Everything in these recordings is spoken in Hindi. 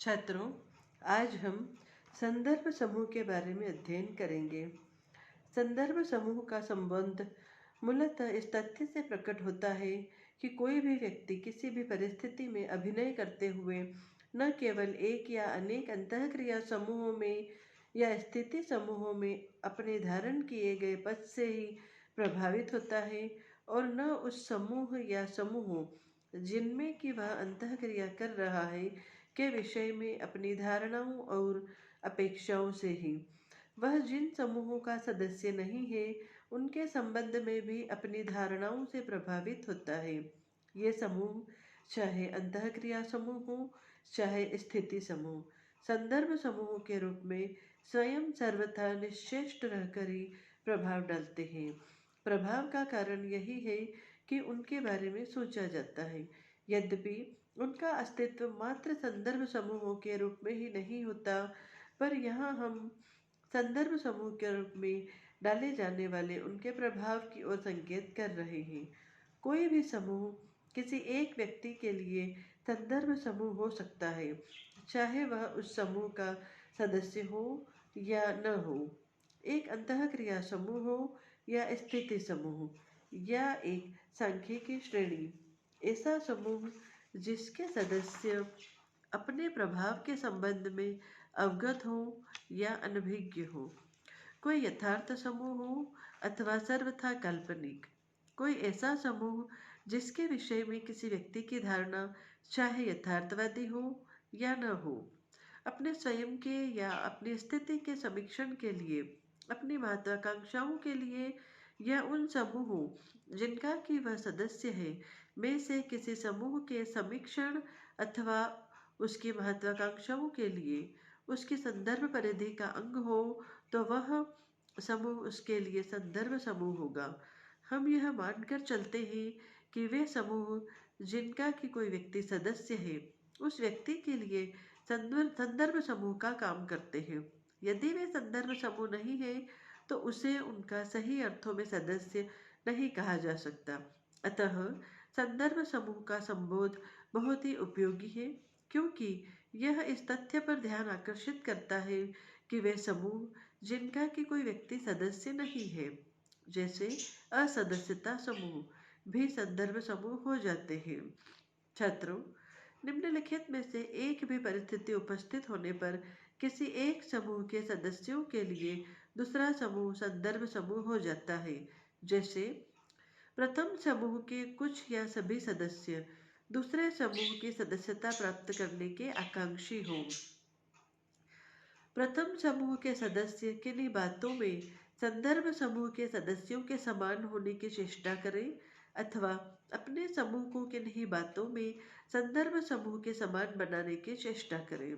छात्रों, आज हम संदर्भ समूह के बारे में अध्ययन करेंगे। संदर्भ समूह का संबंध मूलतः इस तथ्य से प्रकट होता है कि कोई भी व्यक्ति किसी भी परिस्थिति में अभिनय करते हुए न केवल एक या अनेक अंतःक्रिया समूहों में या स्थिति समूहों में अपने धारण किए गए पद से ही प्रभावित होता है और न उस समूह या समूहों जिनमें कि वह अंतःक्रिया कर रहा है के विषय में अपनी धारणाओं और अपेक्षाओं से ही। वह जिन समूहों का सदस्य नहीं है उनके संबंध में भी अपनी धारणाओं से प्रभावित होता है। ये समूह चाहे अंतःक्रिया समूह हो चाहे स्थिति समूह, संदर्भ समूह के रूप में स्वयं सर्वथा निश्चेष्ट रहकर ही प्रभाव डालते हैं। प्रभाव का कारण यही है कि उनके बारे में सोचा जाता है, यद्यपि उनका अस्तित्व मात्र संदर्भ समूहों के रूप में ही नहीं होता, पर यहाँ हम संदर्भ समूह के रूप में डाले जाने वाले उनके प्रभाव की ओर संकेत कर रहे हैं। कोई भी समूह किसी एक व्यक्ति के लिए संदर्भ समूह हो सकता है, चाहे वह उस समूह का सदस्य हो या न हो। एक अंतःक्रिया समूह हो या स्थिति समूह या एक सांख्यिकी श्रेणी, ऐसा समूह जिसके सदस्य अपने प्रभाव के संबंध में अवगत हो या अनभिज्ञ हो। कोई यथार्थ समूह हो अथवा सर्वथा काल्पनिक। कोई ऐसा समूह जिसके विषय में किसी व्यक्ति की धारणा चाहे यथार्थवादी हो या न हो, अपने स्वयं के या अपनी स्थिति के समीक्षण के लिए, अपनी महत्वाकांक्षाओं के लिए या उन समूहों जिनका कि वह सदस्य है में से किसी समूह के समीक्षण अथवा उसकी महत्वाकांक्षाओं के लिए उसकी संदर्भ परिधि का अंग हो, तो वह समूह उसके लिए संदर्भ समूह होगा। हम यह मानकर चलते हैं कि वे समूह जिनका कि कोई व्यक्ति सदस्य है उस व्यक्ति के लिए संदर्भ समूह का काम करते हैं। यदि वे संदर्भ समूह नहीं है तो उसे उनका सही अर्थों में सदस्य नहीं कहा जा सकता। अतः संदर्भ समूह का संबोध बहुत ही उपयोगी है, क्योंकि यह इस तथ्य पर ध्यान आकर्षित करता है कि वे समूह जिनका कि कोई व्यक्ति सदस्य नहीं है, जैसे असदस्यता समूह, भी संदर्भ समूह हो जाते हैं। छात्रों, निम्नलिखित में से एक भी परिस्थिति उपस्थित होने पर किसी एक समूह के सदस्यों के लिए दूसरा समूह संदर्भ समूह हो जाता है। जैसे प्रथम समूह के कुछ या सभी सदस्य दूसरे समूह की सदस्यता प्राप्त करने के आकांक्षी हों। प्रथम समूह के सदस्य किन्हीं बातों में संदर्भ समूह के सदस्यों के समान होने की चेष्टा करें अथवा अपने समूह को किन्हीं बातों में संदर्भ समूह के समान बनाने की चेष्टा करें,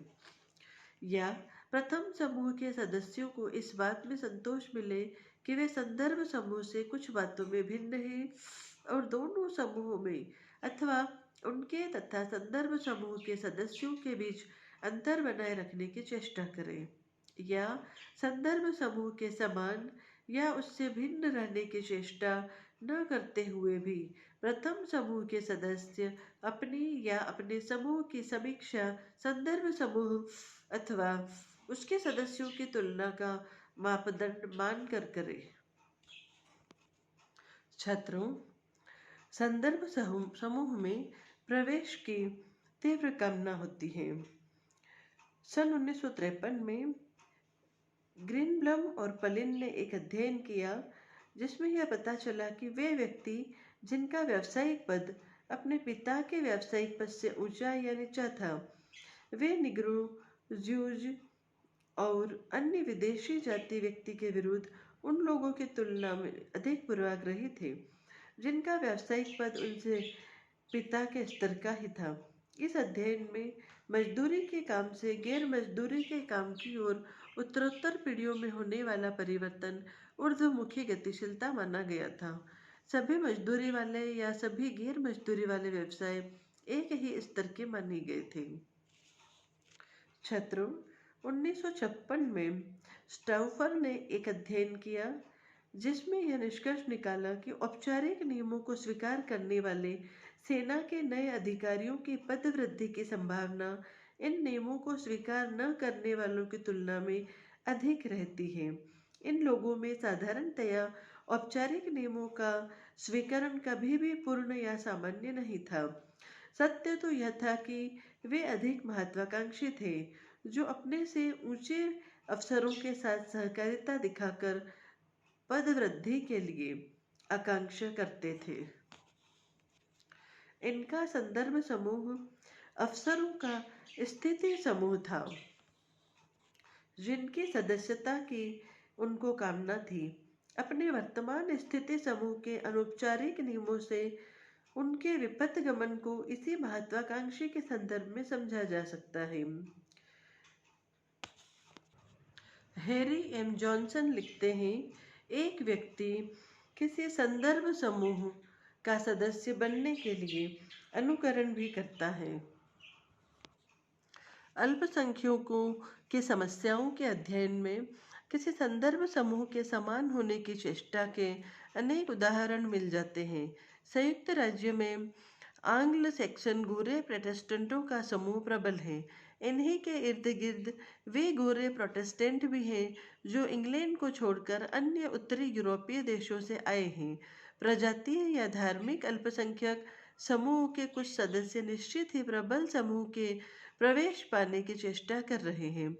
या प्रथम समूह के सदस्यों को इस बात में संतोष मिले कि वे संदर्भ समूह से कुछ बातों में भिन्न हैं और दोनों समूहों में अथवा उनके तथा संदर्भ समूह के सदस्यों के बीच अंतर बनाए रखने की चेष्टा करें, या संदर्भ समूह के समान या उससे भिन्न रहने की चेष्टा न करते हुए भी प्रथम समूह के सदस्य अपनी या अपने समूह की समीक्षा संदर्भ समूह अथवा उसके सदस्यों की तुलना का मापदंड मानकर करें। छात्रों, संदर्भ समूह में प्रवेश की तीव्र कामना होती है। सन 1953 में ग्रीनब्लम और पलिन ने एक अध्ययन किया जिसमें यह पता चला कि वे व्यक्ति जिनका व्यावसायिक पद अपने पिता के व्यावसायिक पद से ऊंचा या नीचा था, वे निग्रो, ज्यूज और अन्य विदेशी जाति व्यक्ति के विरुद्ध उन लोगों की तुलना में अधिक पूर्वाग्रही थे जिनका व्यावसायिक पद उनसे पिता के स्तर का ही था। इस अध्ययन में मजदूरी के काम से गैर मजदूरी के काम की ओर उत्तरोत्तर पीढ़ियों में होने वाला परिवर्तन ऊर्ध्वमुखी गतिशीलता माना गया था। सभी मजदूरी वाले या सभी गैर मजदूरी वाले व्यवसाय एक ही स्तर के माने गए थे। छात्रों, 1956 में स्टाउफर ने एक अध्ययन किया जिसमें यह निष्कर्ष निकाला कि औपचारिक नियमों को स्वीकार करने वाले सेना के नए अधिकारियों की पदवृद्धि की संभावना इन नियमों को स्वीकार न करने वालों की तुलना में अधिक रहती है। इन लोगों में साधारणतया औपचारिक नियमों का स्वीकरण कभी भी पूर्ण या सामान्य नहीं था। सत्य तो यह था कि वे अधिक महत्वाकांक्षी थे, जो अपने से ऊंचे अफसरों के साथ सहकारिता दिखाकर पदवृद्धि के लिए आकांक्षा करते थे। इनका संदर्भ समूह अफसरों का स्थिति समूह था, जिनकी सदस्यता की उनको कामना थी। अपने वर्तमान स्थिति समूह के अनौपचारिक नियमों से उनके विपथगमन को इसी महत्वाकांक्षी के संदर्भ में समझा जा सकता है। हैरी एम जॉनसन लिखते हैं, एक व्यक्ति किसी संदर्भ समूह का सदस्य बनने के लिए अनुकरण भी करता है। अल्पसंख्यकों की समस्याओं के अध्ययन में किसी संदर्भ समूह के समान होने की चेष्टा के अनेक उदाहरण मिल जाते हैं। संयुक्त राज्य में आंग्ल सैक्सन गोरे प्रोटेस्टेंटों का समूह प्रबल है। इन्हीं के इर्द गिर्द वे गोरे प्रोटेस्टेंट भी हैं जो इंग्लैंड को छोड़कर अन्य उत्तरी यूरोपीय देशों से आए हैं। प्रजातीय या धार्मिक अल्पसंख्यक समूह के कुछ सदस्य निश्चित ही प्रबल समूह के प्रवेश पाने की चेष्टा कर रहे हैं,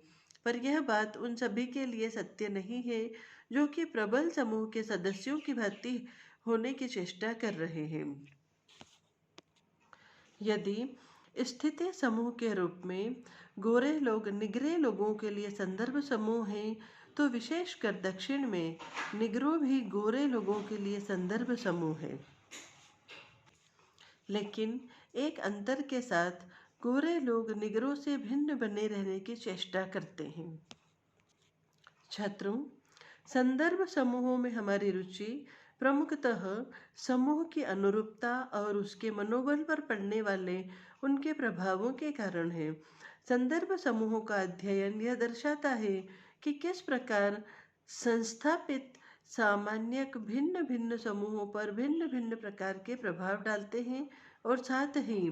पर यह बात उन सभी के लिए सत्य नहीं है जो कि प्रबल समूह के सदस्यों की भांति होने की चेष्टा कर रहे हैं। यदि स्थिति समूह के रूप में गोरे लोग निगरे लोगों के लिए संदर्भ समूह हैं, तो विशेषकर दक्षिण में निगरो भी गोरे लोगों के लिए संदर्भ समूह है। लेकिन एक अंतर के साथ गोरे लोग निगरों से भिन्न बने रहने की चेष्टा करते हैं। छात्रों, संदर्भ समूहों में हमारी रुचि प्रमुखतः समूह की अनुरूपता और उसके मनोबल पर पड़ने वाले उनके प्रभावों के कारण है। संदर्भ समूहों का अध्ययन यह दर्शाता है कि किस प्रकार संस्थापित सामान्यक भिन्न भिन्न समूहों पर भिन्न भिन्न प्रकार के प्रभाव डालते हैं और साथ ही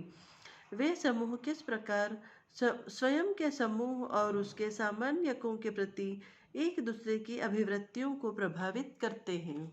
वे समूह किस प्रकार स्वयं के समूह और उसके सामान्यकों के प्रति एक दूसरे की अभिवृत्तियों को प्रभावित करते हैं।